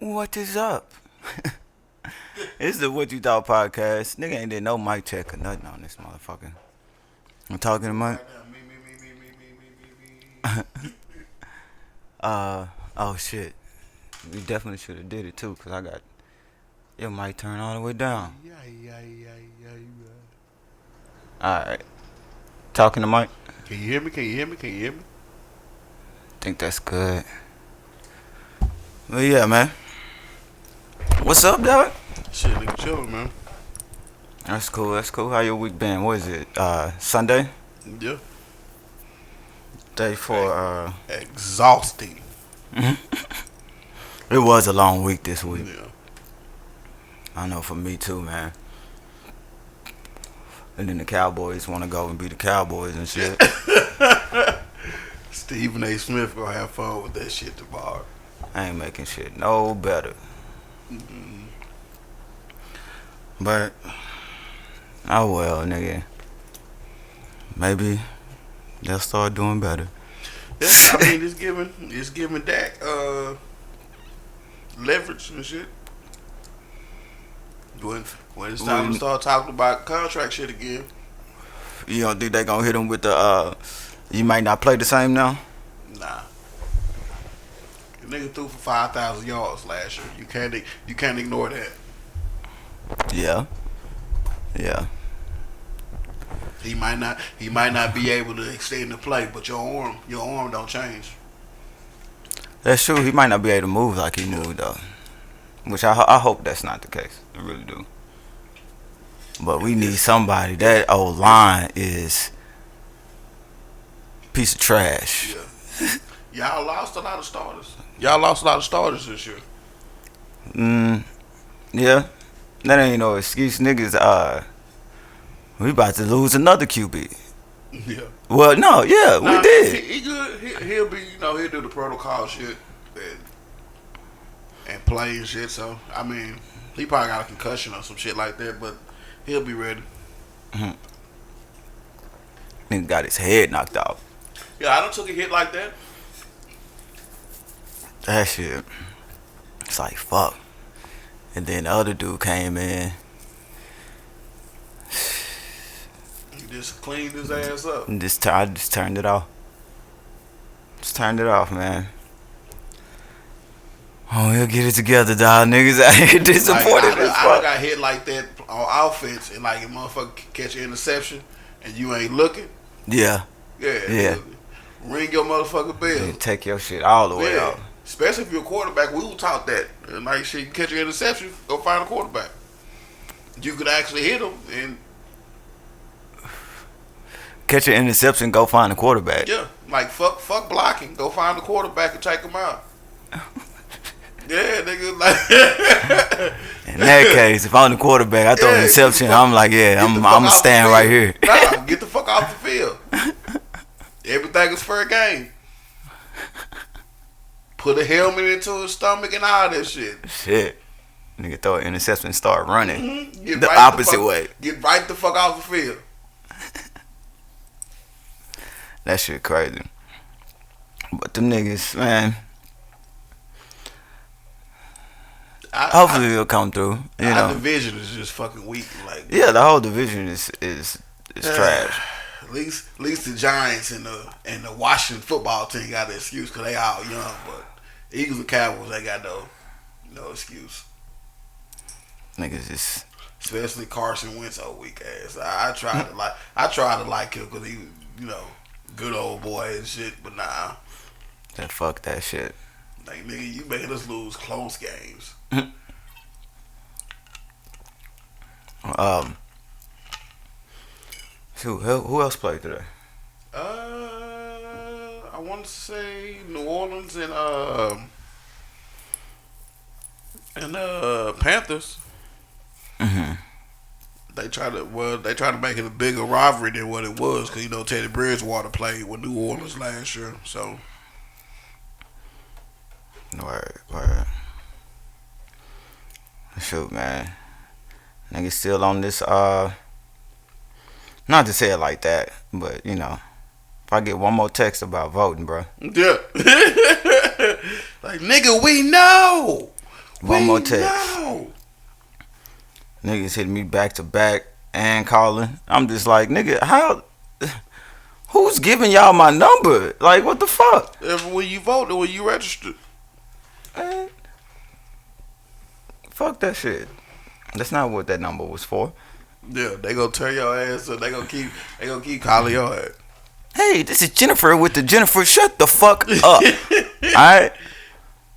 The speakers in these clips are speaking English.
What is up? It's the What You Thought podcast. Nigga ain't did no mic check or nothing on this motherfucker. I'm talking to Mike. Right now, me. Oh shit. We definitely should have did it too, cause I got your mic turned all the way down. Yeah. Alright. Talking to Mike. Can you hear me? Think that's good. But yeah, man. What's up, dog? Shit, nigga, chillin', man. That's cool. How your week been? What is it? Sunday? Yeah. Day for Exhausting. It was a long week this week. Yeah. I know for me too, man. And then the Cowboys want to go and be the Cowboys and shit. Stephen A. Smith gonna have fun with that shit tomorrow. I ain't making shit no better. Mm-hmm. But oh well, nigga. Maybe they'll start doing better. Yeah, I mean, it's giving Dak leverage and shit. When it's time to start talking about contract shit again. You don't think they gonna hit him with the you might not play the same now? Nah. The nigga threw for 5,000 yards last year. You can't ignore that. Yeah. He might not be able to extend the play, but your arm don't change. That's true. He might not be able to move like he moved though. Which I hope that's not the case. I really do. But we need somebody. That old line is piece of trash. Yeah. Y'all lost a lot of starters this year. Yeah. That ain't no excuse, niggas. We about to lose another QB. Yeah. Well, no, yeah, we did. He good. He'll be, he'll do the protocol shit and play and shit. So I mean, he probably got a concussion or some shit like that, but he'll be ready. Mm-hmm. Nigga got his head knocked out. Yeah, I done took a hit like that. That shit. It's like fuck. And then the other dude came in. He just cleaned his ass up. And I just turned it off. Just turned it off, man. Oh, he'll get it together, dog. Niggas out here disappointed as fuck. I got hit like that on offense, and like a motherfucker catch an interception, and you ain't looking. Yeah. Ring your motherfucking bell. You take your shit all the way out. Especially if you're a quarterback, we were taught that. And like shit, you catch an interception, go find a quarterback. You could actually hit him and catch an interception, go find a quarterback. Yeah, like fuck blocking, go find a quarterback and take him out. Yeah, nigga. Like in that case, if I'm the quarterback, I throw an interception. I'm like, I'm stand right here. Nah, get the fuck off the field. Everything is fair game. Put a helmet into his stomach and all that shit. Shit. Nigga throw an interception and start running. Mm-hmm. The right opposite way. Get right the fuck off the field. That shit crazy. But them niggas, man. Hopefully it'll come through. Our division is just fucking weak. Like yeah, the whole division is trash. At least the Giants and the Washington football team got an excuse because they all young. But the Eagles and Cowboys, they got no excuse. Niggas just, especially Carson Wentz, old weak ass. I tried to like him because he, good old boy and shit. But nah, fuck that shit. Like nigga, you making us lose close games. Who else played today? I want to say New Orleans and Panthers. Mm-hmm. They try to make it a bigger rivalry than what it was because Teddy Bridgewater played with New Orleans last year. So, Word. Shoot, man. Niggas still on this not to say it like that, but if I get one more text about voting, bro. Yeah. Like nigga, we know. One more text. No. Niggas hitting me back to back and calling. I'm just like, nigga, how? Who's giving y'all my number? Like, what the fuck? When you vote, when you register. Man, fuck that shit. That's not what that number was for. Yeah, they gonna turn your ass up. They gonna keep calling your ass. Hey, this is Jennifer with the Jennifer. Shut the fuck up. Alright?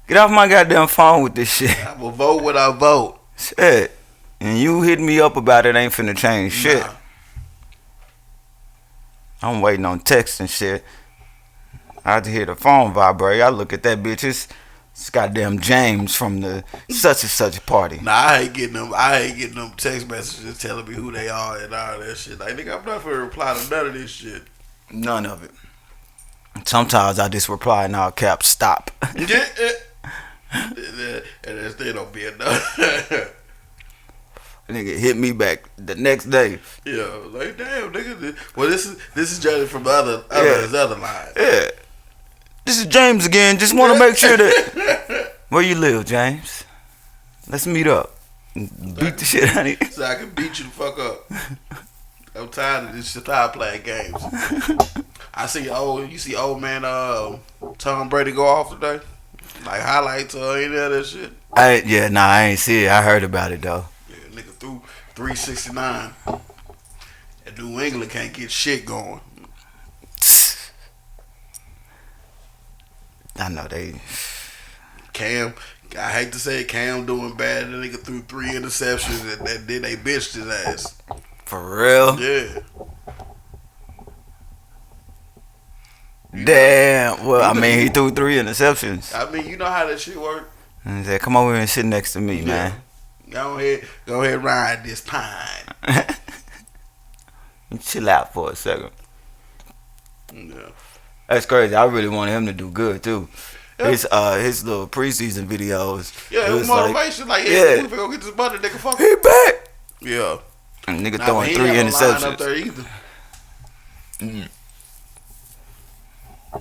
Get off my goddamn phone with this shit. I will vote when I vote. Shit. And you hitting me up about it ain't finna change shit. Nah. I'm waiting on text and shit. I had to hear the phone vibrate. I look at that bitch. It's goddamn James from the such and such party. Nah, I ain't getting them text messages telling me who they are and all that shit. Like, nigga, I'm not gonna reply to none of this shit. None of it. Sometimes I just reply in all caps, stop. Yeah. And that still don't be enough. Nigga hit me back the next day. Yeah, like damn, nigga. Well, this is judging from other lines. Yeah. This is James again. Just want to make sure that where you live, James. Let's meet up. Beat the shit out of you. So I can beat you the fuck up. I'm tired of this shit. I'm playing games. I see old man Tom Brady go off today. Like highlights or any of that shit. I ain't see it. I heard about it though. Yeah, nigga threw 369. And New England can't get shit going. I know they. Cam, I hate to say it, Cam doing bad. The nigga threw 3 interceptions and then they bitched his ass. For real? Yeah. Damn. Well, I mean, he threw 3 interceptions. I mean, you know how that shit work. And he said, "Come over here and sit next to me, man." Go ahead, ride this pine. Chill out for a second. Yeah. That's crazy. I really wanted him to do good too. Yeah. His little preseason videos. Yeah, it was motivation. Like, yeah, we go get this butter, nigga. Fuck he back. Yeah. And nigga Nah, throwing 3 interceptions. Up there either.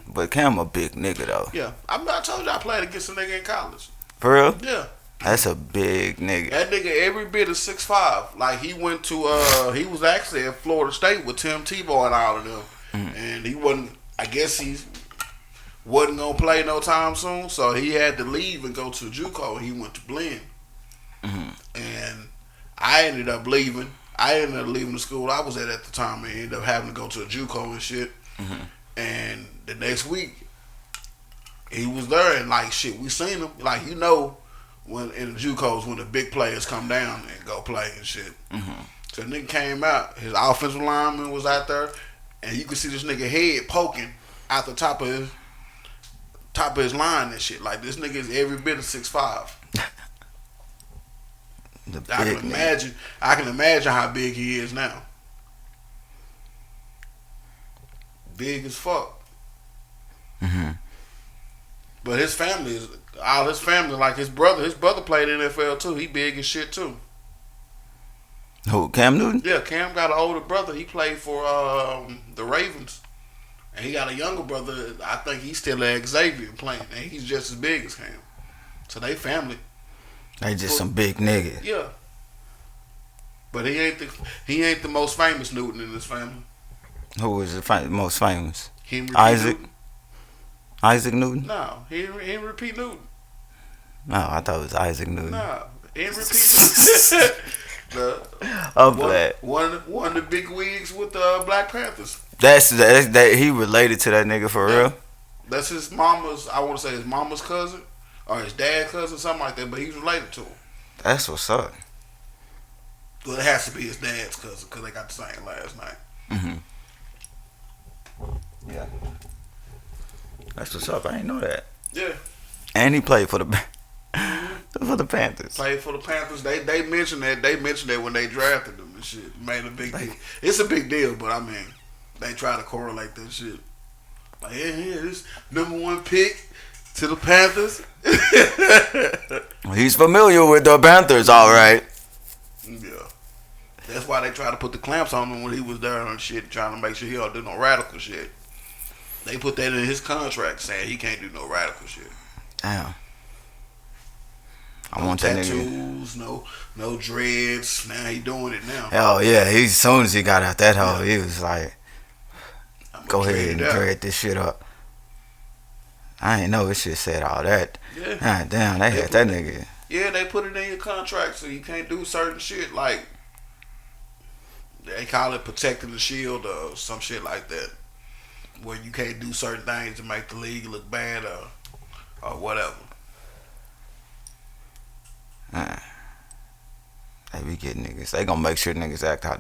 But Cam a big nigga though. Yeah, I told you I played against a nigga in college. For real? Yeah. That's a big nigga. That nigga every bit of 6'5". Like he went to he was actually at Florida State with Tim Tebow and all of them. And he wasn't, I guess he wasn't gonna play no time soon, so he had to leave and go to JUCO. He went to Blinn. And I ended up leaving. I ended up leaving the school I was at the time and ended up having to go to a JUCO and shit. And the next week he was there and like shit, we seen him. Like, you know, when in the JUCOs when the big players come down and go play and shit. So the nigga came out, his offensive lineman was out there, and you could see this nigga head poking out the top of his line and shit. Like, this nigga is every bit of 6'5". I can imagine how big he is now. Big as fuck. But his family, like his brother played in the NFL too. He big as shit too. Who, Cam Newton? Yeah, Cam got an older brother. He played for the Ravens. And he got a younger brother. I think he's still at Xavier playing. And he's just as big as Cam. So they family. They just some big niggas. Yeah. But he ain't the most famous Newton in his family. Who is the most famous? Henry Isaac? Newton. Isaac Newton? No, Henry P. Newton. No, I thought it was Isaac Newton. No, Henry P. Newton. I'm glad. One of the big wigs with the Black Panthers. That's he related to that nigga for real? That's his mama's, I want to say his mama's cousin. Or his dad's cousin, something like that, but he's related to him. That's what's up. Well, it has to be his dad's cousin because they got the same last name. Yeah. That's what's up. I didn't know that. Yeah. And he played for the Panthers. Played for the Panthers. They mentioned that. They mentioned that when they drafted him and shit. Made a big deal. It's a big deal, but I mean, they try to correlate that shit. Like, yeah, this #1 pick to the Panthers. He's familiar with the Panthers, all right. Yeah. That's why they try to put the clamps on him when he was there and shit, trying to make sure he don't do no radical shit. They put that in his contract saying he can't do no radical shit. Damn. I No want that nigga. tattoos, no dreads. Now he doing it now. Oh yeah, he as soon as he got out that hole, Yeah. he was like, I'm gonna "Go dread ahead it and out. dread this shit up." I ain't know this shit said all that. Yeah. God damn, they had that nigga. Yeah, they put it in your contract so you can't do certain shit like they call it protecting the shield or some shit like that, where you can't do certain things to make the league look bad or whatever. They be getting niggas. They gonna make sure niggas act how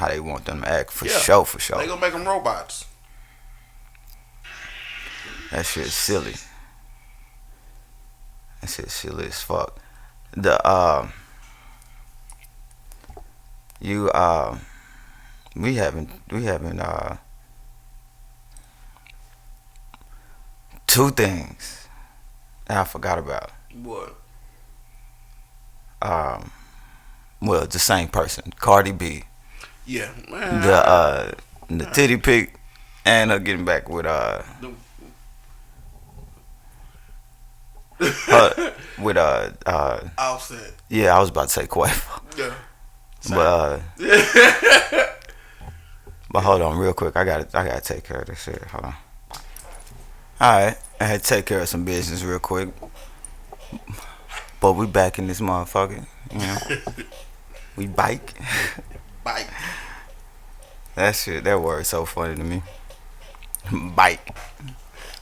they want them to act for Yeah. sure, for sure. They gonna make them robots. That shit's silly. That shit's silly as fuck. The you we haven't two things that I forgot about. What? Well, the same person, Cardi B. Yeah, man. The titty pic, and her getting back with her, with Offset. yeah, I was about to say Quavo, Yeah. but but hold on real quick, I gotta take care of this shit. Hold on. All right, I had to take care of some business real quick, but we back in this motherfucker. You know, we bike. Bike. That shit, that word so funny to me. Bike.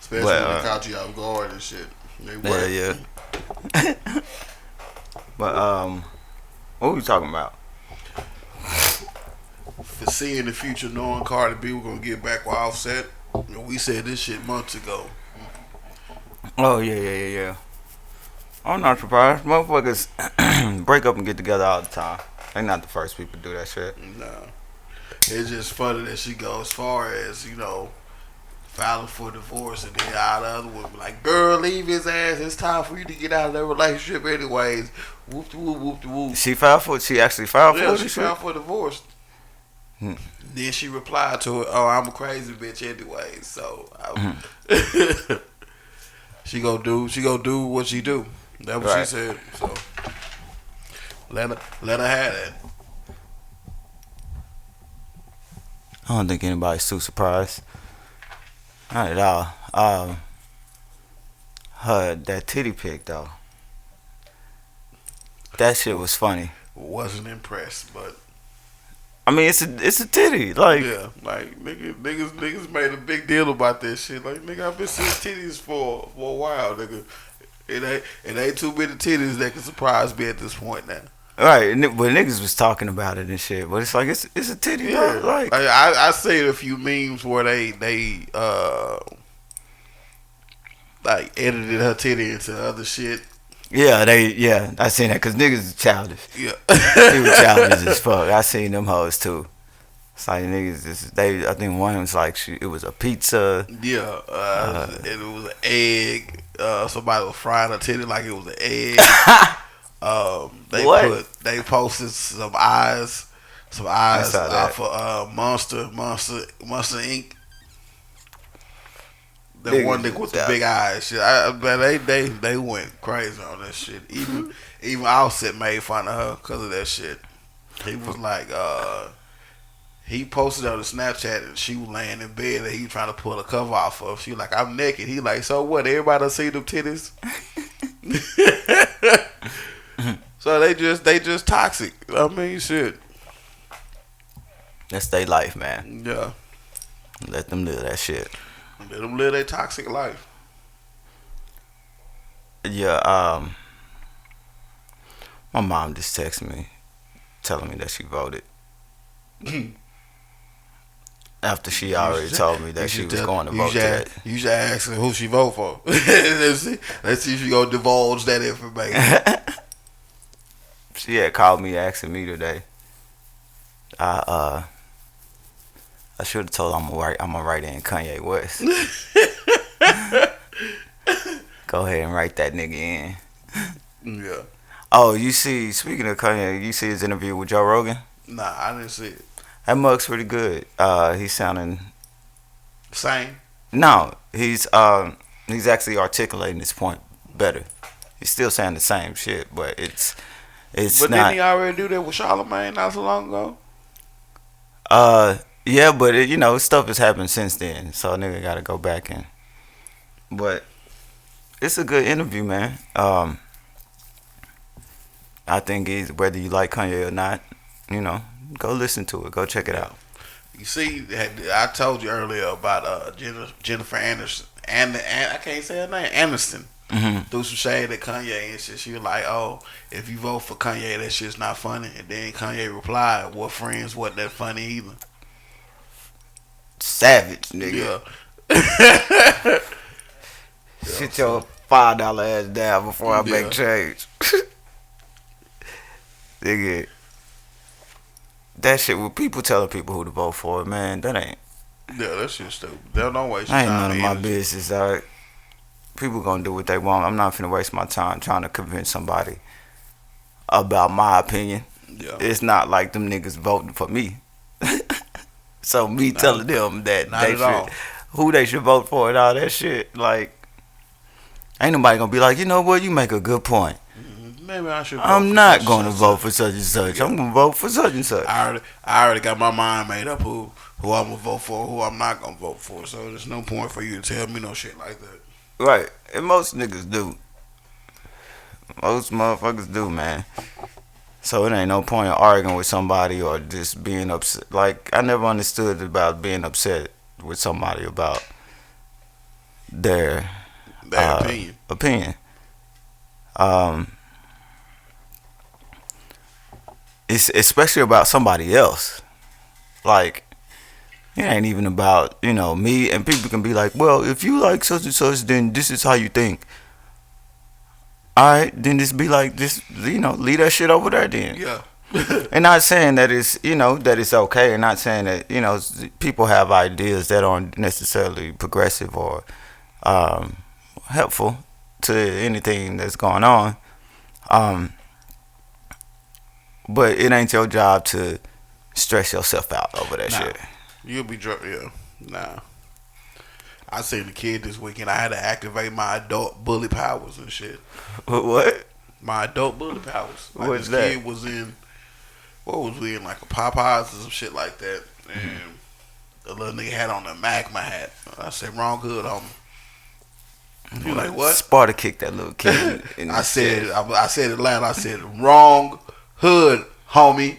Especially But, when they caught you off guard and shit. They Yeah, work. yeah. But what we talking about? For seeing the future, knowing Cardi B, we're gonna get back with Offset. We said this shit months ago. Oh yeah. I'm not surprised. Motherfuckers break up and get together all the time. They not the first people to do that shit. No. It's just funny that she goes as far as, filing for divorce, and then all the other women like, girl, leave his ass. It's time for you to get out of that relationship anyways. Whoop de whoop, whoop de whoop. She actually filed for Yeah, it. she filed for divorce. Hmm. Then she replied to it, "Oh, I'm a crazy bitch anyway." So she go do what she do. That's what Right. she said. So let her have that. I don't think anybody's too surprised. Not at all. That titty pic though. That shit was funny. Wasn't impressed, but I mean, it's a titty. Like, yeah, like niggas made a big deal about this shit. Like, nigga, I've been seeing titties for a while, nigga. It ain't too many titties that can surprise me at this point now. right? But niggas was talking about it and shit. But it's like it's a titty. Yeah, Bro. Like, I seen a few memes where they like edited her titty into other shit. yeah, I seen that because niggas is childish. Yeah, They were childish as fuck. I seen them hoes too. It's like niggas I think one was like it was a pizza. yeah. And it was an egg. Somebody was frying her titty like it was an egg. They posted some eyes I saw that. off of Monster Inc. The Niggas one that with the was big eyes, shit. They went crazy on that shit. Even Offset made fun of her because of that shit. He was like, he posted on the Snapchat and she was laying in bed and he was trying to pull the cover off of. She was like, I'm naked. He like, so what? Everybody done see them titties. So they just toxic. I mean, shit. That's their life, man. Yeah. Let them live that shit. Let them live their toxic life. Yeah. My mom just texted me, telling me that she voted. After she already told me that she was going to vote today. You should ask her who she vote for. Let's see if she gonna divulge that information. She had called me asking me today. I should have told her I'm gonna write in Kanye West. Go ahead and write that nigga in. Yeah. Oh, speaking of Kanye, you see his interview with Joe Rogan? Nah, I didn't see it. That mug's pretty good. He's sounding Same. no, he's actually articulating his point better. He's still saying the same shit, but it's But didn't not. he already do that with Charlamagne not so long ago? Yeah, but stuff has happened since then, so a nigga gotta go back and. But it's a good interview, man. I think he's whether you like Kanye or not, go listen to it, go check it out. You see, I told you earlier about Jennifer Anderson, and I can't say her name, Aniston. Hmm. Threw some shade at Kanye and shit. She was like, "Oh, if you vote for Kanye, that shit's not funny." And then Kanye replied, "Well, friends wasn't that funny either." Savage, nigga. Yeah. Sit your $5 ass down before I make change. Nigga, that shit with people telling people who to vote for, man, that ain't. Yeah, that shit's stupid. Don't waste your Ain't time. none of my energy. business, alright? People gonna do what they want. I'm not finna waste my time trying to convince somebody about my opinion. Yeah. It's not like them niggas voting for me. So me telling them that Not they at should, all. who they should vote for and all that shit, like, ain't nobody gonna be like, you know what, you make a good point. Maybe I should. I'm not gonna vote for such and such. Yeah. I'm gonna vote for such and such. I already got my mind made up who I'm gonna vote for, who I'm not gonna vote for. So there's no point for you to tell me no shit like that. Right. And most niggas do. Most motherfuckers do, man. So it ain't no point in arguing with somebody or just being upset. Like, I never understood about being upset with somebody about their Opinion. It's especially about somebody else. Like, it ain't even about, me. And people can be like, well, if you like such and such, then this is how you think. Alright, then just be like, this, leave that shit over there then. Yeah. And not saying that it's, that it's okay. And not saying that, people have ideas that aren't necessarily progressive or helpful to anything that's going on. But it ain't your job to stress yourself out over that shit. You'll be drunk. Yeah. Nah. I seen the kid this weekend. I had to activate my adult bully powers and shit. What? My adult bully powers. Like What's this that? kid was in. What was we in? Like a Popeyes or some shit like that. And the little nigga had on a Magma hat. I said, wrong hood, homie. He was like, what? Sparta kicked that little kid. In I the said, chest. I said it loud. I said, wrong hood, homie.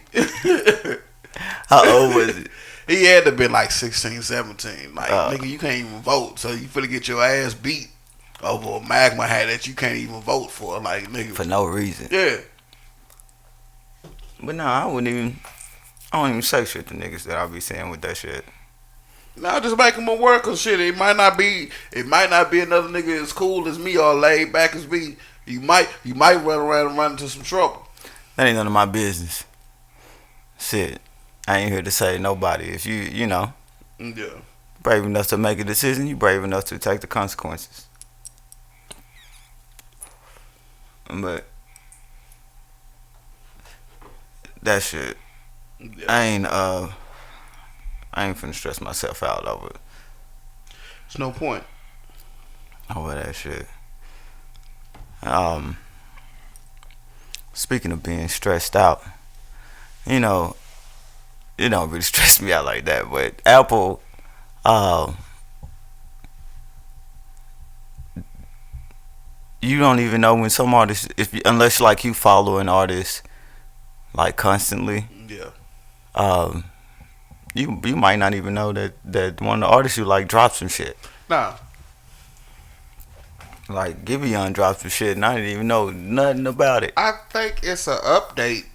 How old was it? He had to be like 16, 17. Like, Oh. nigga, you can't even vote. So you finna get your ass beat over a Magma hat that you can't even vote for. Like, nigga. For no reason. Yeah. But no, I don't even say shit to niggas that I be saying with that shit. Now just make him work or shit. It might not be another nigga as cool as me or laid back as me. You might run around and run into some trouble. That ain't none of my business. Shit. I ain't here to say nobody. If you, Yeah. brave enough to make a decision, you brave enough to take the consequences. But that shit, Yeah. I ain't finna stress myself out over There's no point. that shit. Speaking of being stressed out, it don't really stress me out like that. But Apple, you don't even know when some artists, unless like you follow an artist like constantly, Yeah. you might not even know that one of the artists you like dropped some shit. Nah. Like Giveon dropped some shit, and I didn't even know nothing about it. I think it's an update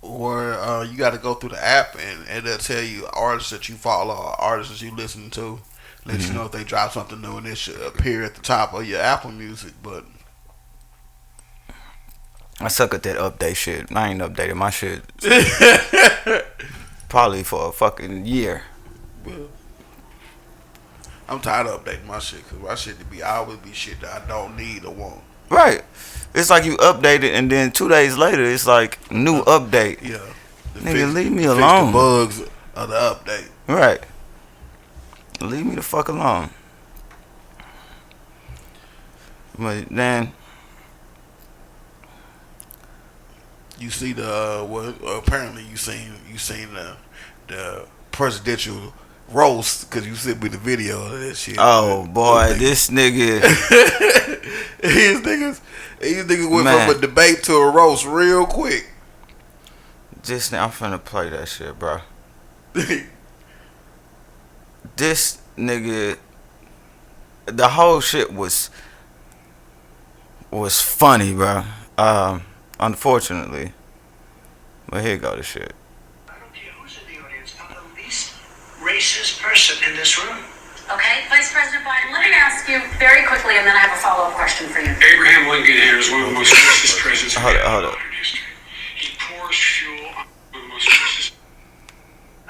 where you got to go through the app and it'll tell you artists that you follow or artists that you listen to. Let you know if they drop something new, and it should appear at the top of your Apple Music. But I suck at that update shit. I ain't updated my shit probably for a fucking year. I'm tired of updating my shit because my shit always be shit that I don't need or want. Right. It's like you update it, and then 2 days later, it's like new update. Yeah. Nigga, leave me fix alone. the bugs of the update. Right. Leave me the fuck alone. But then, You see the apparently you seen the presidential roast because you sent me the video of that shit. Oh boy, this nigga. These niggas went Man. from a debate to a roast real quick. Just now, I'm finna play that shit, bro. This nigga, the whole shit was funny, bro. Unfortunately, but here go the shit. I don't care who's in the audience. I'm the least racist person in this room. Okay, Vice President Biden, let me ask you very quickly, and then I have a follow-up question for you. Abraham Lincoln here is one of the most racist presidents we've had in Hold up. modern history. He pours fuel on one of the most racist.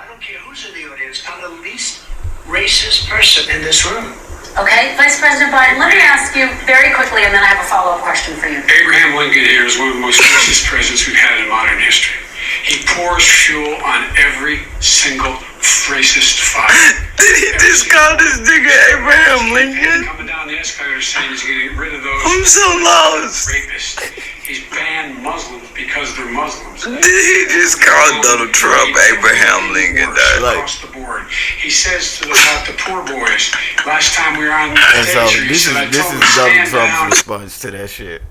I don't care who's in the audience. I'm the least racist person in this room. Okay, Vice President Biden, let me ask you very quickly, and then I have a follow-up question for you. Abraham Lincoln here is one of the most racist presidents we've had in modern history. He pours fuel on every single racist fire. Did he just call this nigga Abraham Lincoln? Coming down the escalator saying he's getting rid of those I'm so lost. rapists. He's banned Muslims because they're Muslims. Did he just call Donald Trump Abraham Lincoln? Across the board. He says about the poor boys. Last time we were on And so stage, he this said, I is told them to Donald stand down. Trump's response to that shit.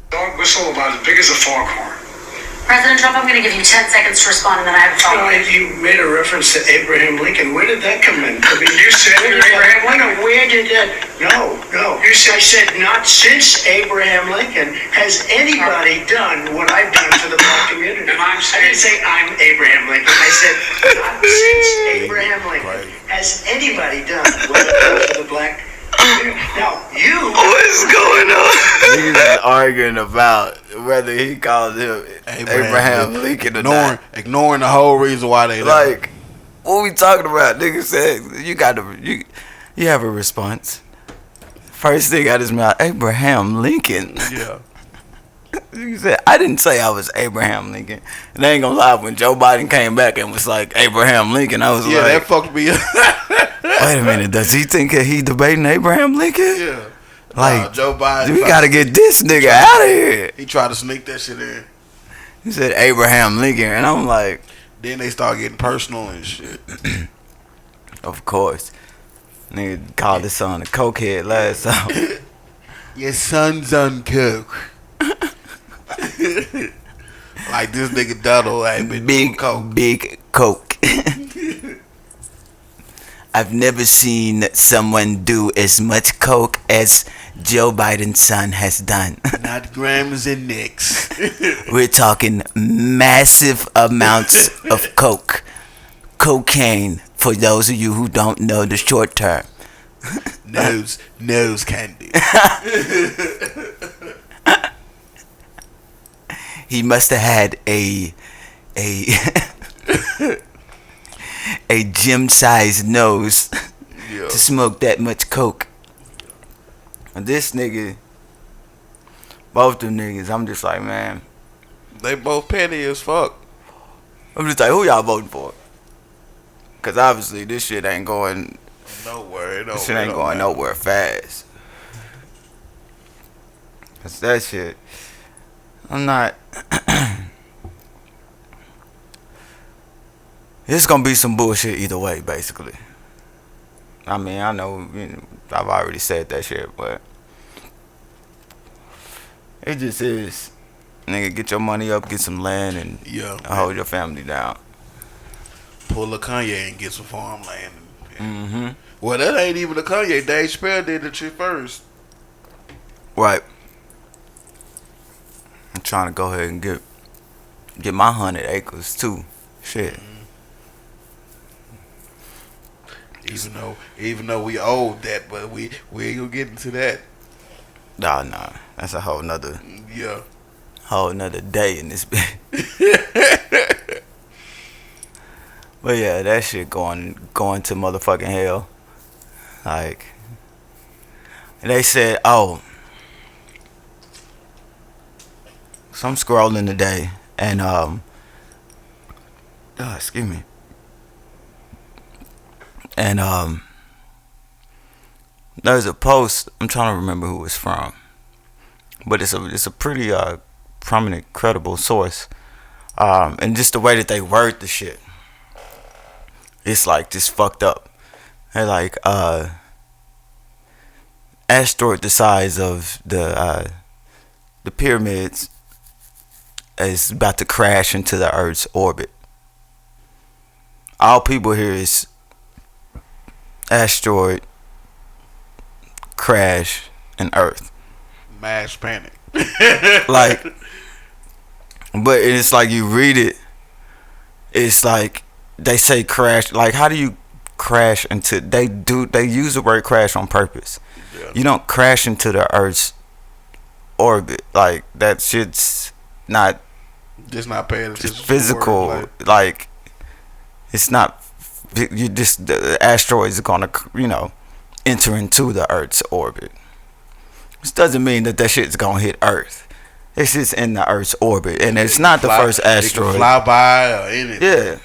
Dog whistle about as big as a foghorn. President Trump, I'm going to give you 10 seconds to respond, and then I have a follow-up. You made a reference to Abraham Lincoln. Where did that come in? I mean, you said Abraham Lincoln. Where did that? No. I said not since Abraham Lincoln has anybody done what I've done for the black community. And I didn't say I'm Abraham Lincoln. I said not since Abraham Lincoln has anybody done what I've done for the black community. Now, What's going on? Niggas is arguing about whether he called him Abraham Lincoln or not. Ignoring the whole reason why they Like, what we talking about? Niggas said you have a response. First thing out his mouth, Abraham Lincoln. Yeah. He said, I didn't say I was Abraham Lincoln. And I ain't gonna lie, when Joe Biden came back and was like Abraham Lincoln, I was Yeah, like, that fucked me up. wait a minute, does he think that he debating Abraham Lincoln? Yeah. Like, Joe Biden. we gotta get this nigga out of here. He tried to sneak that shit in. He said Abraham Lincoln, and I'm like, Then they start getting personal and shit. of course. Nigga called his son a cokehead last time. Your son's on coke. Like this nigga Donald ain't been doing coke. Big coke. I've never seen someone do as much coke as Joe Biden's son has done. Not grams and nicks. We're talking massive amounts of coke. Cocaine, for those of you who don't know the short term. Nose candy. He must have had a gym-sized nose Yeah. to smoke that much coke. And this nigga, both them niggas, I'm just like, man, They both petty as fuck. I'm just like, who y'all voting for? Cause obviously this shit ain't going. Nowhere. This shit ain't going nowhere fast. Cause that shit, I'm not. It's gonna be some bullshit either way, basically. I mean, I know, I've already said that shit, but it just is. Nigga, get your money up, get some land, and hold your family down. Pull a Kanye and get some farmland. Mm-hmm. Well, that ain't even a Kanye. Dave Chappelle did the shit first. Right. I'm trying to go ahead and get my 100 acres too. Shit. Even though we owed that, but we ain't gonna get into that. Nah. That's a whole nother day in this bit. But yeah, that shit going to motherfucking hell. Like, and they said, so I'm scrolling today, and excuse me, and there's a post. I'm trying to remember who it's from. but it's a pretty prominent, credible source. And just the way that they word the shit, it's like just fucked up. They're like asteroid the size of the pyramids is about to crash into the Earth's orbit. All people hear is asteroid crash and Earth. Mass panic. Like, but it's like you read it. It's like they say crash. Like, how do you crash into? They use the word crash on purpose. Yeah. You don't crash into the Earth's orbit. Like, that shit's not. Just not paying attention. It's physical. Like, it's not. You just the asteroids are gonna enter into the Earth's orbit. This doesn't mean that shit's gonna hit Earth. It's just in the Earth's orbit, and it's not the first asteroid. It can fly by or anything. Yeah.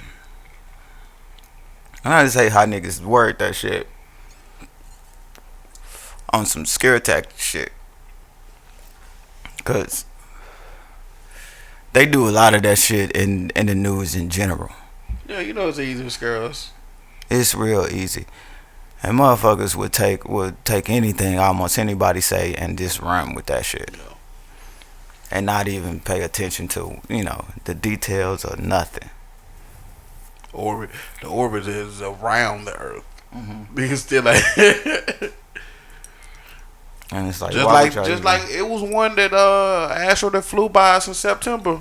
And I just hate how niggas word that shit on some scare tactic shit. Cause they do a lot of that shit in the news in general. Yeah, you know it's easy to scare us. It's real easy. And motherfuckers would take anything almost anybody say and just run with that shit. Yeah. And not even pay attention to, the details or nothing. The orbit is around the Earth. Mm-hmm. Because still like And it's like just like it was one that asteroid that flew by us in September.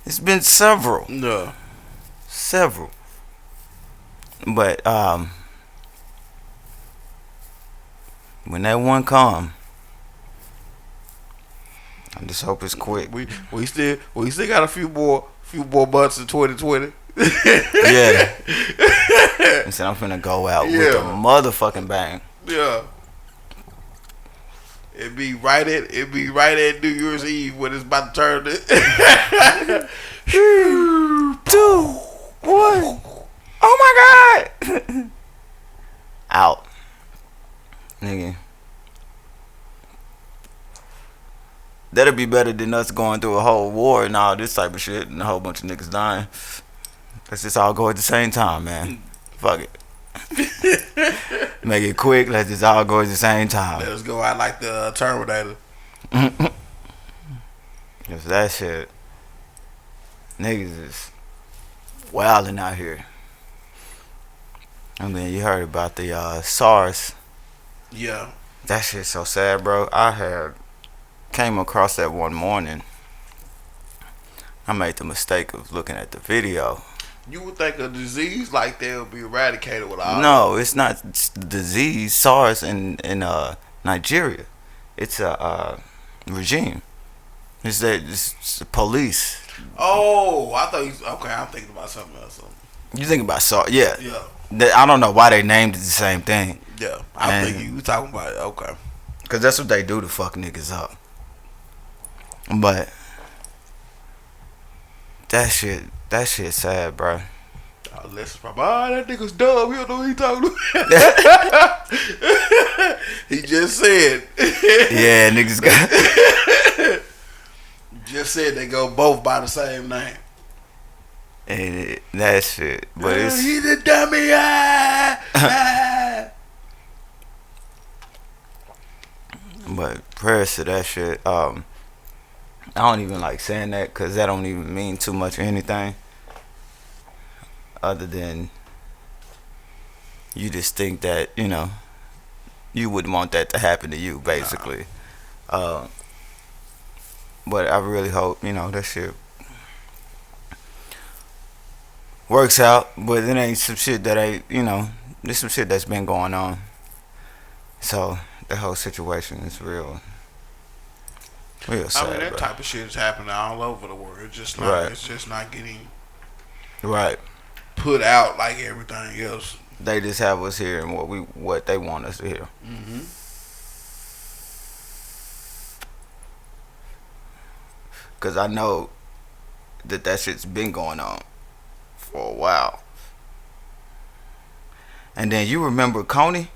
It's been several. No. Several. But when that one come, I just hope it's quick. We still got a few more months in 2020. Yeah. I said I'm finna go out with a motherfucking bang. Yeah. It be right at New Year's Eve when it's about to turn to 2, 1. Oh my god. Out. Nigga. That'll be better than us going through a whole war and all this type of shit and a whole bunch of niggas dying. Let's just all go at the same time, man. Fuck it. Make it quick. Let's just all go at the same time. Let's go out like the Terminator. Cause that shit, niggas is wilding out here. I mean, you heard about the SARS. Yeah. That shit's so sad, bro. I had came across that one morning. I made the mistake of looking at the video. You would think a disease like that would be eradicated with all. No, it's not disease. SARS in Nigeria. It's a regime. It's the police. Oh, I thought okay. I'm thinking about something else. You think about SARS? Yeah. Yeah. I don't know why they named it the same thing. Yeah. I'm thinking you were talking about it. Okay. Cause that's what they do to fuck niggas up. But that shit sad, bro. Let's probably that nigga's dumb. He don't know what he talking about. He just said. Yeah, niggas got. Just said they go both by the same name. And that shit, but it's He's a dummy. But prayers to that shit. I don't even like saying that because that don't even mean too much or anything. Other than you just think that you wouldn't want that to happen to you, basically. But I really hope that shit works out. But it ain't some shit that ain't there's some shit that's been going on. So the whole situation is real sad. I mean, that bro. type of shit is happening all over the world. It's just not. Right. It's just not getting Right. put out like everything else. They just have us here and what they want us to hear. Mm-hmm. Cause I know that shit's been going on for a while. And then you remember Coney?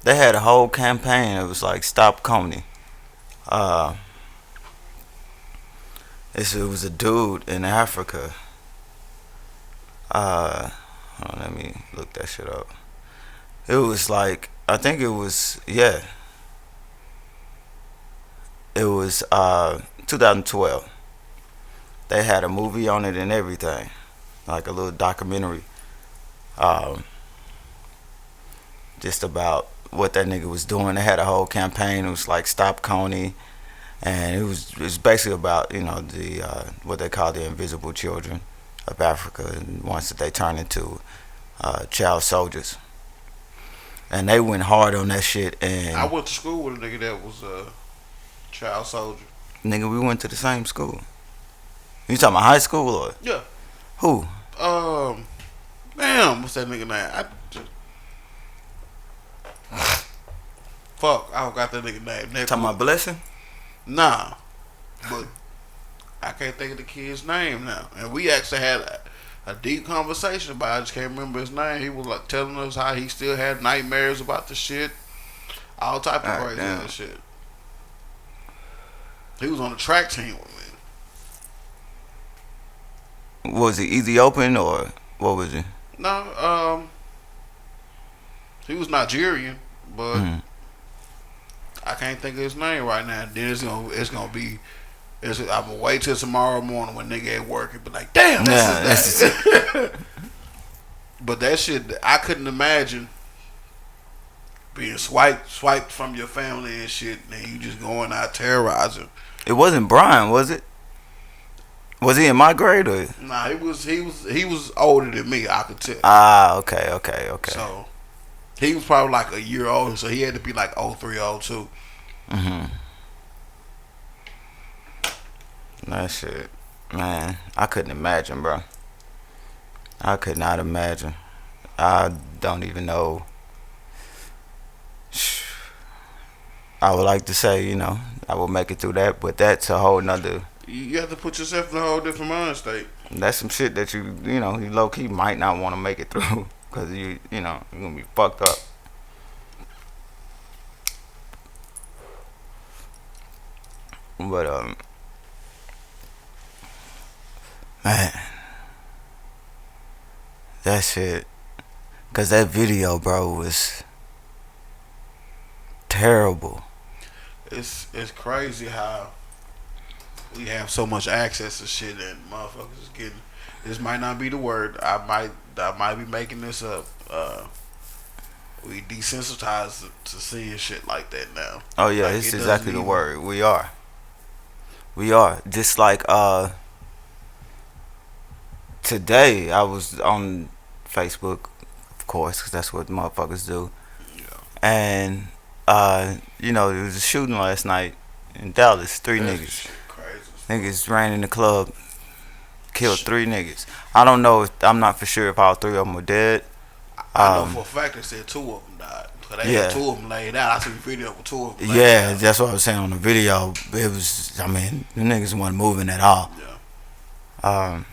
They had a whole campaign. It was like Stop Coney. Uh, it was a dude in Africa. Hold on, let me look that shit up. It was like, I think it was, yeah. It was 2012. They had a movie on it and everything, like a little documentary, just about what that nigga was doing. They had a whole campaign. It was like Stop Coney, and it was basically about the what they call the invisible children of Africa, and once that they turn into child soldiers, and they went hard on that shit. And I went to school with a nigga that was a child soldier. Nigga, we went to the same school. You talking about high school or? Yeah. Who? Damn, what's that nigga name? Fuck, I forgot that nigga name. Talking about Blessing? Nah, but I can't think of the kid's name now. And we actually had a deep conversation about it. I just can't remember his name. He was like telling us how he still had nightmares about the shit. All type of crazy ass shit. He was on the track team with me. Was he Ethiopian or what was he? No, he was Nigerian, but I can't think of his name right now. Then I'm gonna wait till tomorrow morning when nigga at work and be like, damn, that's But that shit, I couldn't imagine being swiped from your family and shit, and you just going out terrorizing. It wasn't Brian, was it? Was he in my grade or? Nah, he was older than me. I could tell. Ah, okay. So he was probably like a year older, so he had to be like 03, 02. That shit, man, I couldn't imagine, bro. I could not imagine. I don't even know. I would like to say, I will make it through that, but that's a whole nother. You have to put yourself in a whole different mind state. That's some shit that you low key might not want to make it through because you're gonna be fucked up. But man, that shit, cause that video, bro, was terrible. It's crazy how we have so much access to shit and motherfuckers is getting. This might not be the word. I might be making this up. We desensitized to seeing shit like that now. Oh yeah, like, it's exactly the word. We are just like today. I was on Facebook, of course, because that's what motherfuckers do. Yeah. And there was a shooting last night in Dallas. Three niggas. Crazy. Niggas ran in the club, killed 3 niggas. I don't know. I'm not for sure if all 3 of them were dead. I know for a fact they said 2 of them died. So they had 2 of them laid out. I seen a video with 2 of them laid out. That's what I was saying on the video. It was, the niggas wasn't moving at all. Yeah.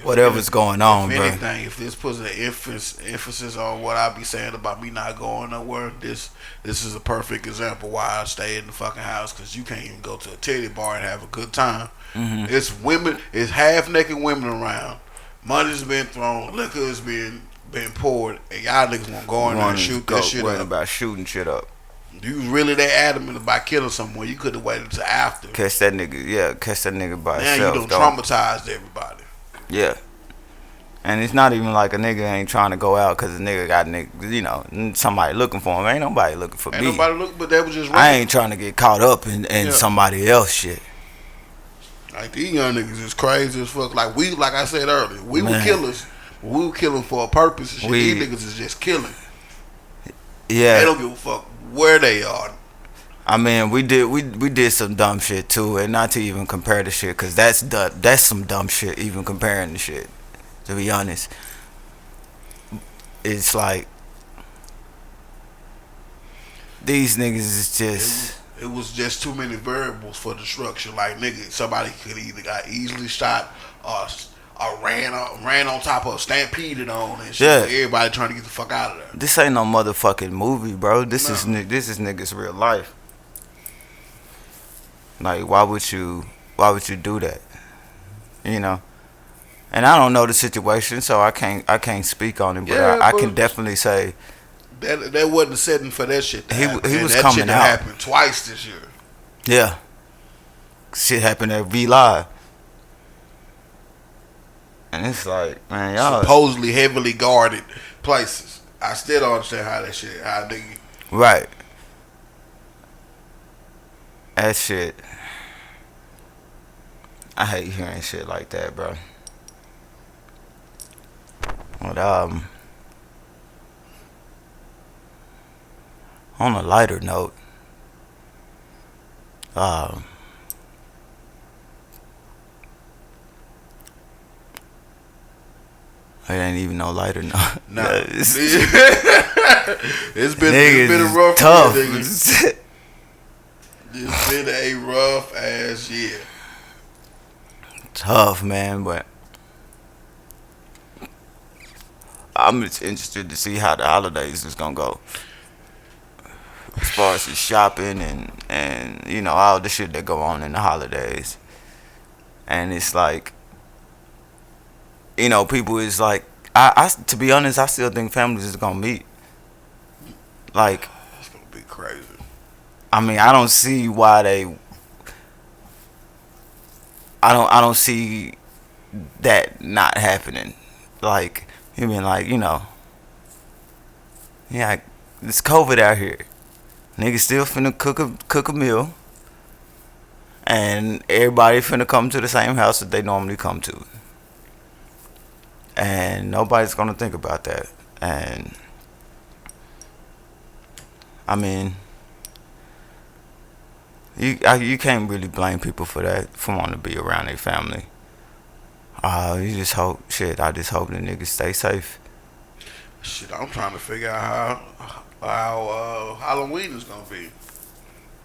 Whatever's going on, if bro. anything, if this puts an emphasis on what I be saying about me not going nowhere, this is a perfect example why I stay in the fucking house, because you can't even go to a titty bar and have a good time. It's women, it's half naked women around. Money's been thrown, liquor is being poured, and y'all niggas want to go in there and shoot that shit up. About shooting shit up. You really that adamant about killing someone? You could have waited till after. Catch that nigga by now himself. You done traumatized everybody. Yeah. And it's not even like a nigga ain't trying to go out because a nigga got somebody looking for him. Ain't nobody looking for me. Ain't nobody looking, but that was just. I ain't trying to get caught up in somebody else shit. Like, these young niggas is crazy as fuck. Like I said earlier, we were killers. We were killing for a purpose and shit. These niggas is just killing. Yeah. They don't give a fuck where they are. We did some dumb shit too, and not to even compare the shit, cause that's some dumb shit. Even comparing the shit, to be honest, it's like these niggas is just. It was just too many variables for destruction. Like, nigga, somebody could either got easily shot ran on top of, stampeded on and shit. Yeah. Everybody trying to get the fuck out of there. This ain't no motherfucking movie, bro. This No. is niggas real life. Like, why would you do that? You know. And I don't know the situation, so I can't speak on it. But Yeah, I but can definitely say that wasn't the setting for that shit. He And was that coming shit out. happened twice this year. yeah, shit happened at V Live, and it's like, man, y'all Supposedly heavily guarded places. I still don't understand how they right. That shit, I hate hearing shit like that, bro. But on a lighter note, it ain't even no lighter note. Nah. It's it's been a rough tough. year, nigga. It's been a rough ass year. Tough, man, but I'm just interested to see how the holidays is gonna go. As far as the shopping and you know all the shit that go on in the holidays, and it's like, you know, people is like, I to be honest, I still think families is gonna meet. Like, It's gonna be crazy. I mean, I don't see why they. I don't see that not happening. Like, you mean like, you know, yeah, it's COVID out here. Niggas still finna cook a meal, and everybody finna come to the same house that they normally come to, and nobody's gonna think about that. And I mean, you can't really blame people for that, for wanting to be around their family. You just hope, shit, I just hope the niggas stay safe. Shit, I'm trying to figure out how Halloween is gonna be.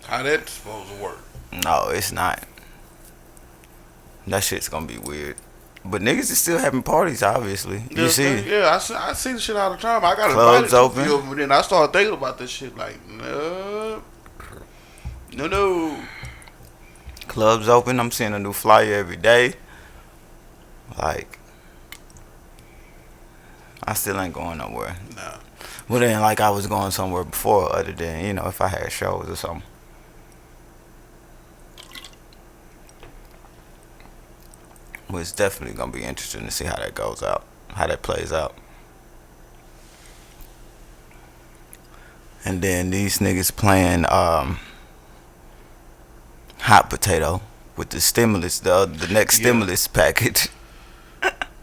How that's supposed to work. No, it's not. That shit's gonna be weird. But niggas is still having parties, obviously. You see? Yeah, I see the shit all the time. I got Clubs invited to a open. few of them, and then I started thinking about this shit like, no. Clubs open. I'm seeing a new flyer every day. Like, I still ain't going nowhere. Nah. Well, then, like, I was going somewhere before, other than, you know, if I had shows or something. But it's definitely gonna be interesting to see how that goes out, how that plays out. And then these niggas playing hot potato with the stimulus, the next stimulus package.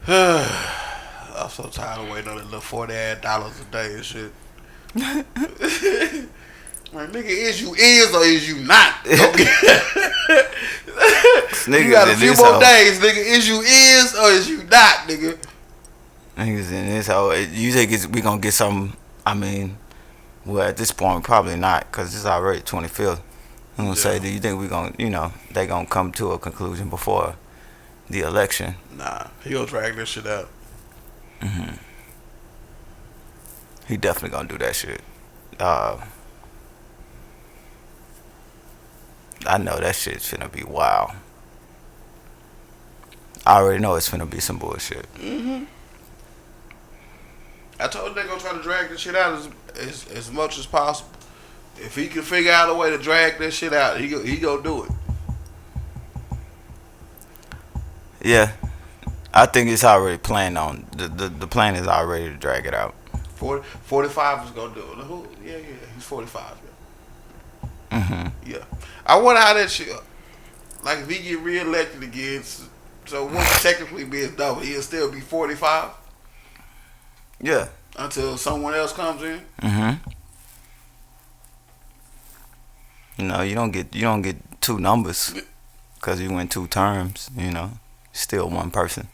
I'm so tired of waiting on that little $48 a day and shit. Like, nigga, is you or is you not? You got a few more days, nigga. Is you or is you not, nigga? Niggas in this hoe. You think we gonna get some? I mean, well, at this point, probably not, cause it's already 25th. I'm gonna say, do you think we gonna, you know, they gonna come to a conclusion before the election? Nah, he'll drag this shit out. Mm-hmm. He definitely gonna do that shit. I know that shit's finna be wild. I already know it's finna be some bullshit. Mm-hmm. I told him they gonna try to drag this shit out as much as possible. If he can figure out a way to drag this shit out, he gonna do it. Yeah, I think it's already planned on. The plan is already to drag it out. 45 is gonna do it. Yeah, he's 45. Yeah. Mm-hmm. Yeah. I wonder how that shit. Like, if he get reelected again, so what technically be his double, he'll still be 45. Yeah. Until someone else comes in. Mm-hmm. You know, you don't get two numbers because you win two terms. You know, still one person.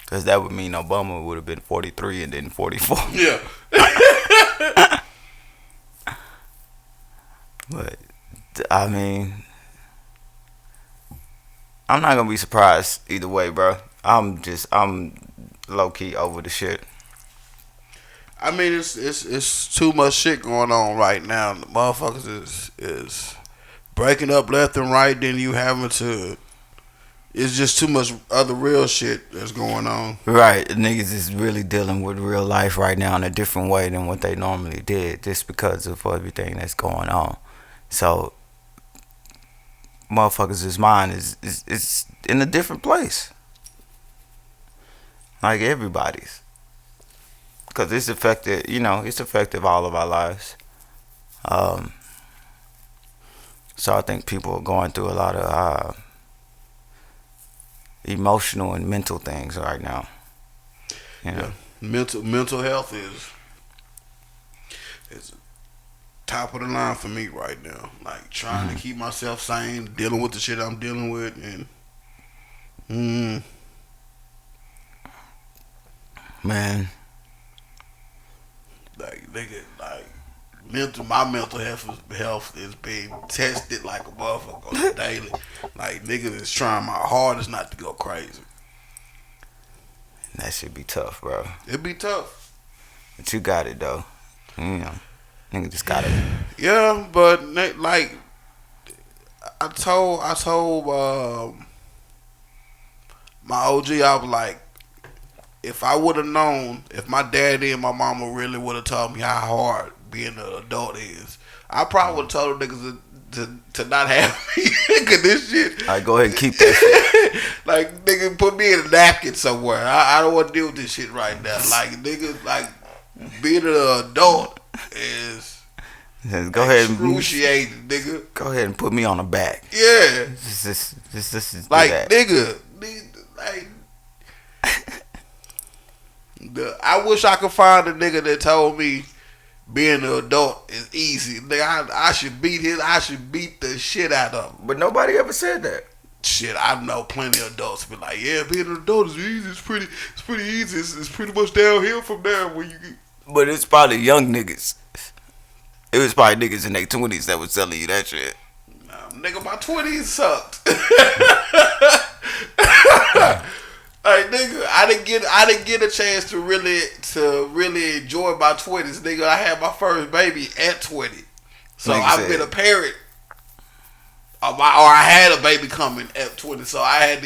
Because that would mean Obama would have been 43 and then 44. Yeah. But I mean, I'm not gonna be surprised either way, bro. I'm low key over the shit. I mean, it's too much shit going on right now. The motherfuckers is breaking up left and right. Then you having to. It's just too much other real shit that's going on. Right, niggas is really dealing with real life right now in a different way than what they normally did, just because of everything that's going on. So, motherfuckers' mind is in a different place, like everybody's, because it's affected. It's affected all of our lives. So I think people are going through a lot of emotional and mental things right now. Yeah. Mental health is top of the line for me right now. Like trying to keep myself sane, dealing with the shit I'm dealing with, and Man, like nigga, my mental health is being tested like a motherfucker daily. Like niggas is trying my hardest not to go crazy. that should be tough, bro. It'd be tough. But you got it though. Nigga just got it. Yeah, but like I told my OG, I was like, if I would have known, if my daddy and my mama really would have told me how hard being an adult is, I probably would have told them niggas to not have me. Cause this shit. Alright, go ahead and keep that shit. Like nigga, put me in a napkin somewhere. I don't want to deal with this shit right now. Like nigga, like being an adult is Go ahead excruciating, nigga. Go ahead and put me on the back. Yeah. Just Like do that. nigga, like. I wish I could find a nigga that told me being an adult is easy. Nigga, I should beat the shit out of him. But nobody ever said that. Shit, I know plenty of adults be like, yeah, being an adult is easy. It's pretty easy. It's pretty much downhill from there when you get. But it's probably young niggas. It was probably niggas in their 20s that was telling you that shit. Nah, nigga, my 20s sucked. Like nigga, I didn't get a chance to really enjoy my 20s. Nigga, I had my first baby at 20, so I've been a parent. Or I had a baby coming at 20, so I had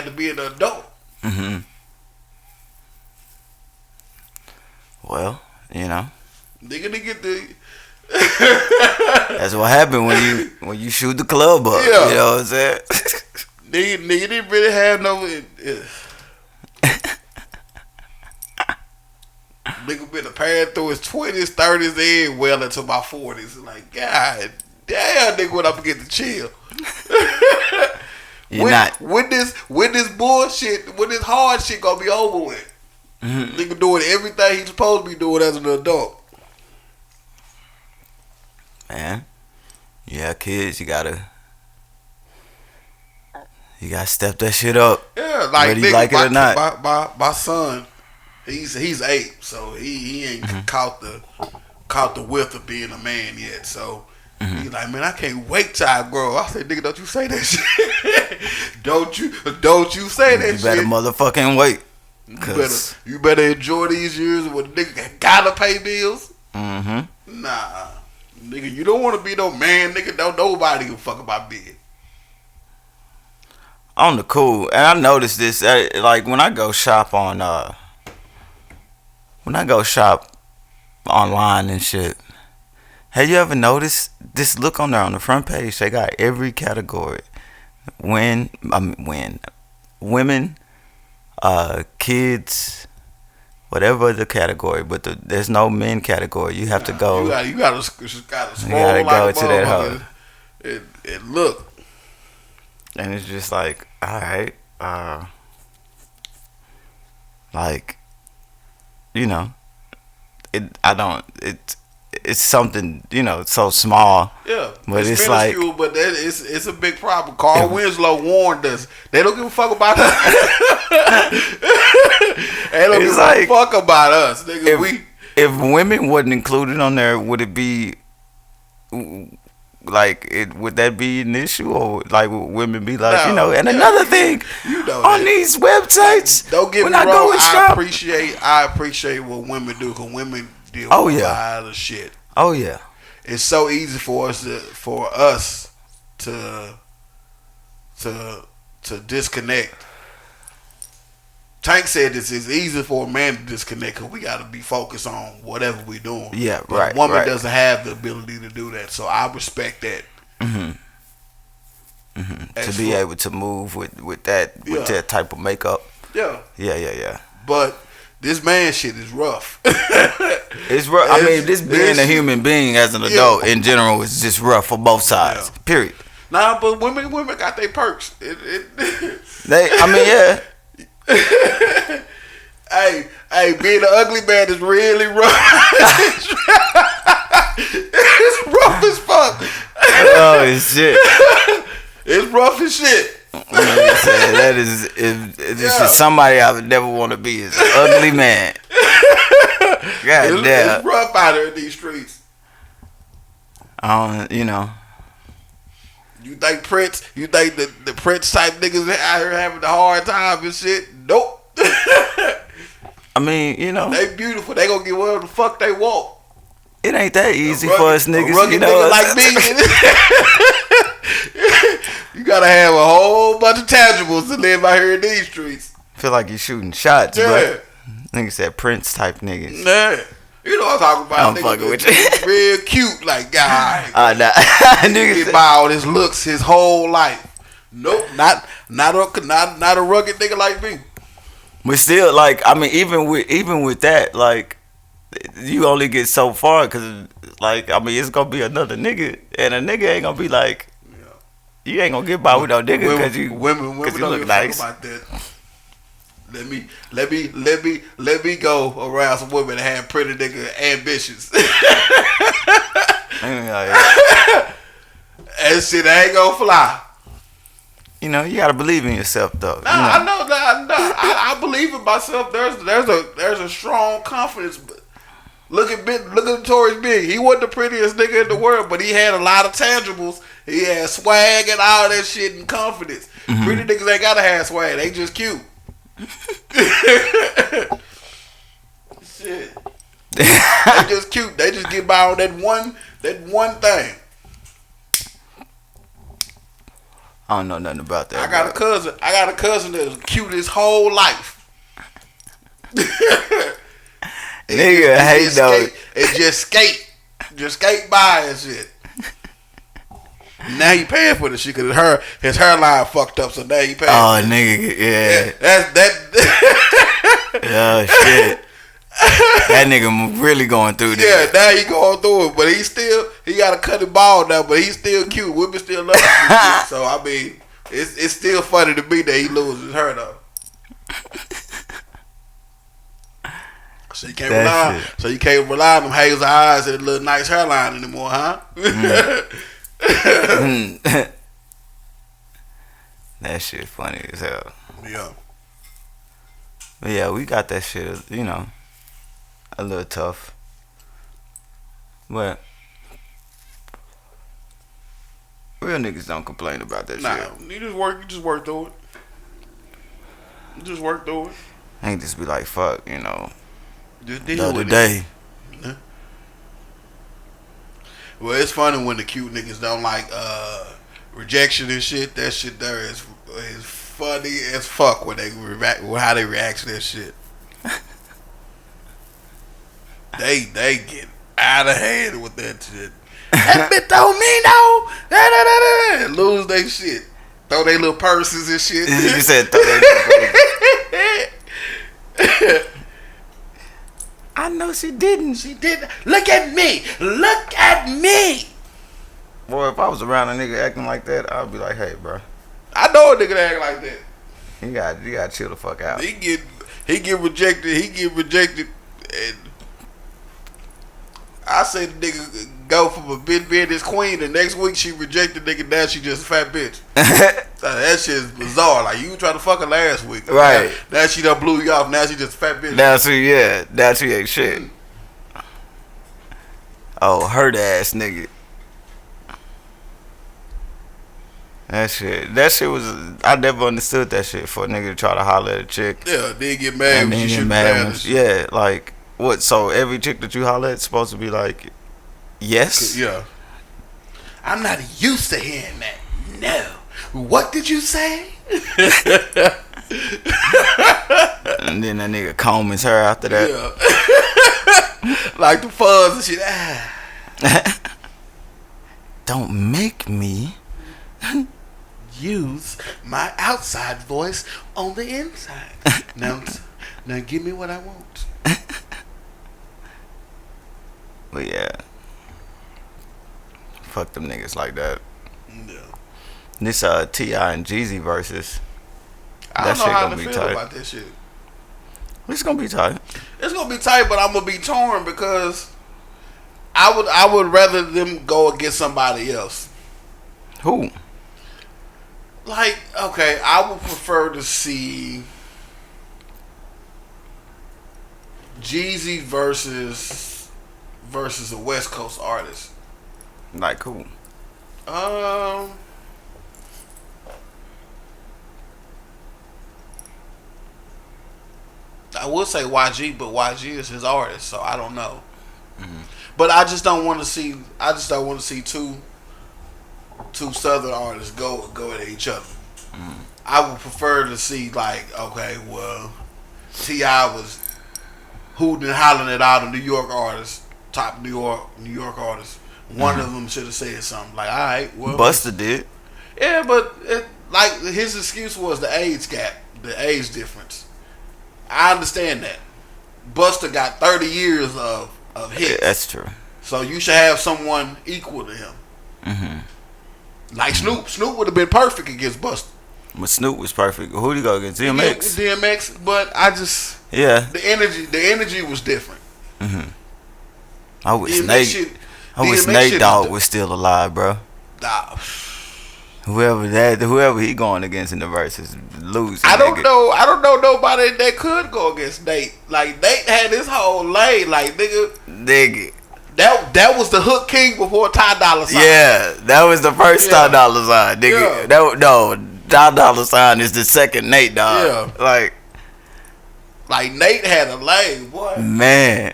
to be an adult. Mm-hmm. Well, Nigga, to get the. That's what happened when you shoot the club up. Yeah. You know what I'm saying? Nigga didn't really have no. Nigga been a parent through his 20s, 30s, and well into my 40s. Like, God damn, nigga, when I'm gonna get to chill. When this bullshit, when this hard shit gonna be over with. Mm-hmm. Nigga doing everything he's supposed to be doing as an adult. Man, yeah, kids, you gotta step that shit up. Yeah, like whether nigga, you like it or not. My son, he's 8, so he ain't caught the whiff of being a man yet. So he's like, man, I can't wait till I grow. I say, nigga, don't you say that shit. don't you say that shit. You better motherfucking wait. You better enjoy these years when nigga gotta pay bills. Mm-hmm. Nah, nigga, you don't want to be no man, nigga. Don't nobody give a fuck about being. On the cool, and I noticed this. Like when I go shop online and shit. Have you ever noticed this? Look on there on the front page. They got every category. Women, kids, whatever the category, but there's no men category. You have to go. You gotta scroll go like to that hole. It look. And it's just like, all right, like, it's something, so small. Yeah, but it's minuscule, like, but it's a big problem. Carl Winslow warned us. They don't give a fuck about us. They don't give a fuck about us, nigga. If women wasn't included on there, would it be like would that be an issue, or like would women be like, No, and yeah, another thing on that. these websites? Don't get when me I wrong. go and shop, I appreciate what women do, because women deal Oh, with yeah. a lot of shit. oh yeah, It's so easy for us to disconnect. Tank said this is easy for a man to disconnect because we got to be focused on whatever we're doing. Yeah, but right, a woman right. doesn't have the ability to do that, so I respect that. to be able to move with that type of makeup. Yeah, Yeah. but this man shit is rough. It's rough. I mean, this being a human being as an adult in general is just rough for both sides. Yeah. Period. Nah, but women got their perks. Yeah. Hey, being an ugly man is really rough. It's rough as fuck. Oh shit. It's rough as shit. That is, if this is somebody I would never want to be, is an ugly man. God damn. It's rough out here in these streets. I don't. You think Prince? You think the Prince type niggas out here having a hard time and shit? Nope. I mean, They beautiful. They gonna get whatever the fuck they want. it ain't that easy for us niggas. A rugged nigga like me. You gotta have a whole bunch of tangibles to live out here in these streets. Feel like you shooting shots, Yeah. bro. Niggas said Prince type niggas. Yeah. You know what I'm talking about. I'm fucking with you. Real cute, like guy. Nah. Niggas Get said, by all his looks his whole life. Nope, not a rugged nigga like me. but still, like, I mean, even with that, like, you only get so far because, like, I mean, it's gonna be another nigga, and a nigga ain't gonna be like, you ain't gonna get by with no nigga because you women you don't look give nice. a fuck about that. Let me go around some women that have pretty nigga ambitions. And shit ain't gonna fly. You gotta believe in yourself though. I know that. I believe in myself. There's a strong confidence. Look at Notorious Big. He wasn't the prettiest nigga in the world, but he had a lot of tangibles. He had swag and all that shit and confidence. Pretty niggas ain't gotta have swag. They just cute. Shit. They just cute. They just get by on that one thing. I don't know nothing about that. I got a cousin that's cute his whole life. Nigga, hey though. And just skate by and shit. Now he paying for this shit because his hairline fucked up, so now he paying. Oh, nigga, yeah. That. Oh shit. That nigga really going through this. Yeah, now he going through it, but he got a cut it ball now, but he's still cute. Women still love him. So I mean, it's still funny to me that he loses her though. So you can't rely on them hazel eyes and a little nice hairline anymore, huh? That shit funny as hell. Yeah. But yeah, we got that shit, a little tough. But real niggas don't complain about that shit. You just work through it. You just work through it. Ain't just be like, fuck, Just the deal other with day. it. Yeah. Well, it's funny when the cute niggas don't like rejection and shit. That shit there is funny as fuck when how they react to that shit. They get out of hand with that shit. That bitch told me no. Lose their shit. Throw their little purses and shit. You said throw that. I know she didn't. She did. Look at me. Look at me. Boy, if I was around a nigga acting like that, I'd be like, hey, bro. I know a nigga that act like that. You gotta chill the fuck out. He get rejected, and I say the nigga go from a bitch being this queen, and next week she rejected nigga, now she just a fat bitch. That shit is bizarre. Like, you tried to fuck her last week, right? Now she done blew you off. Now she just a fat bitch. Now she ain't shit. Oh, hurt ass nigga. That shit was. I never understood that shit for a nigga to try to holler at a chick. Yeah, they get mad And when then she get shoot mad down. when, yeah, like what? So every chick that you holler at is supposed to be like, yes. Yeah. I'm not used to hearing that. No. What did you say? And then that nigga comb his hair after that. Yeah. Like the fuzz and shit. Ah. Don't make me. Use my outside voice on the inside. Now give me what I want. But yeah, fuck them niggas like that. Yeah. This T.I. and Jeezy versus. I don't know how to feel about this shit. It's gonna be tight. It's gonna be tight, but I'm gonna be torn because I would rather them go against somebody else. Who? Like, okay, I would prefer to see Jeezy versus a West Coast artist. Like who? I would say YG, but YG is his artist, so I don't know. Mm-hmm. But I just don't want to see. I just don't want to see two Southern artists go at each other. Mm-hmm. I would prefer to see like, okay, well, T.I. was hooting and hollering at all the New York artists, top New York artists. One of them should have said something like, all right, well, Busta did. yeah, but like his excuse was the age gap, the age difference. I understand that. Busta got 30 years of hits. Yeah, that's true. So you should have someone equal to him. Mm-hmm. Like Snoop. Snoop would have been perfect against Busta. But Snoop was perfect. Who'd he go against? DMX. DMX, but I just the energy was different. Mm-hmm. I wish DMX Nate Dogg was still alive, bro. Nah. Whoever he going against in the verses losing. I don't know nobody that could go against Nate. Like Nate had his whole lane. Like nigga. That was the Hook King before Ty Dolla $ign. Yeah, that was the first Ty Dolla $ign, nigga. Yeah. Ty Dolla $ign is the second Nate Dogg. Yeah. Like Nate had a lane, boy. Man,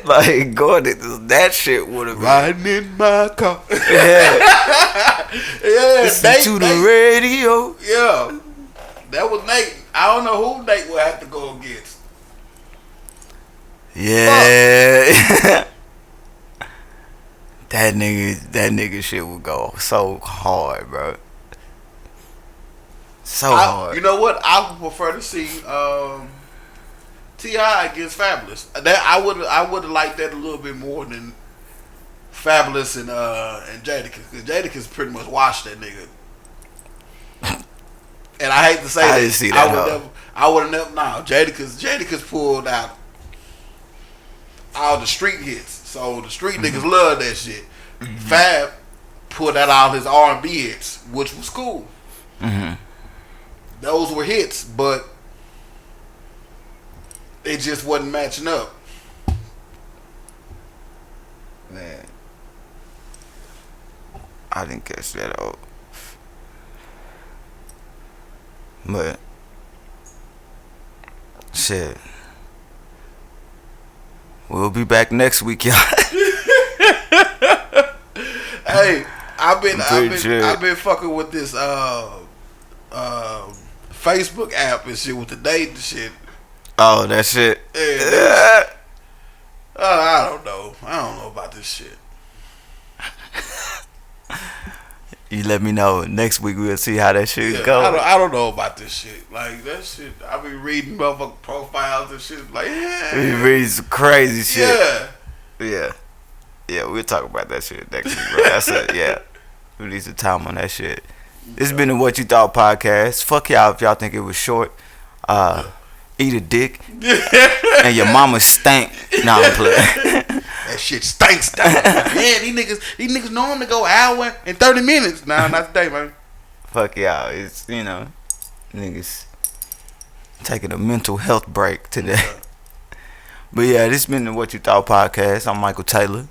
like Gordon, that shit would have been riding in my car. Yeah, Yeah, listen Nate, to the radio. Yeah, that was Nate. I don't know who Nate would have to go against. Yeah. That nigga shit would go so hard, bro. So hard. You know what? I would prefer to see T.I. against Fabulous. That I would have liked that a little bit more than Fabulous and Jadakiss, because Jadakiss pretty much washed that nigga. And I hate to say I didn't see that. I would have never. No, Jadakiss pulled out all the street hits. So the street niggas love that shit. Mm-hmm. Fab pulled out all his R&B hits, which was cool. Mm-hmm. Those were hits, but it just wasn't matching up. Man, I didn't catch that out. But shit, we'll be back next week, y'all. Hey, I've been fucking with this Facebook app and shit with the date and shit. Oh, that shit. Yeah. I don't know. I don't know about this shit. You let me know. Next week we'll see how that shit goes. I don't know about this shit. Like that shit, I be reading motherfucking profiles and shit. Like We read some crazy shit. Yeah. Yeah, we'll talk about that shit next week, bro. That's it. Yeah, we need some time on that shit. This has been the What You Thought podcast. Fuck y'all if y'all think it was short. Eat a dick and your mama stank. Nah, I'm playing. That shit stinks. Man, these niggas know him to go hour and 30 minutes. Nah, not today, man. Fuck y'all. It's niggas taking a mental health break today. But yeah, this has been the What You Thought podcast. I'm Michael Taylor.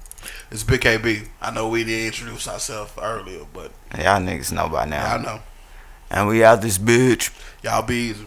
It's Big KB. I know we didn't introduce ourselves earlier, but Y'all niggas know by now. y'all know. And we out this bitch. Y'all be easy.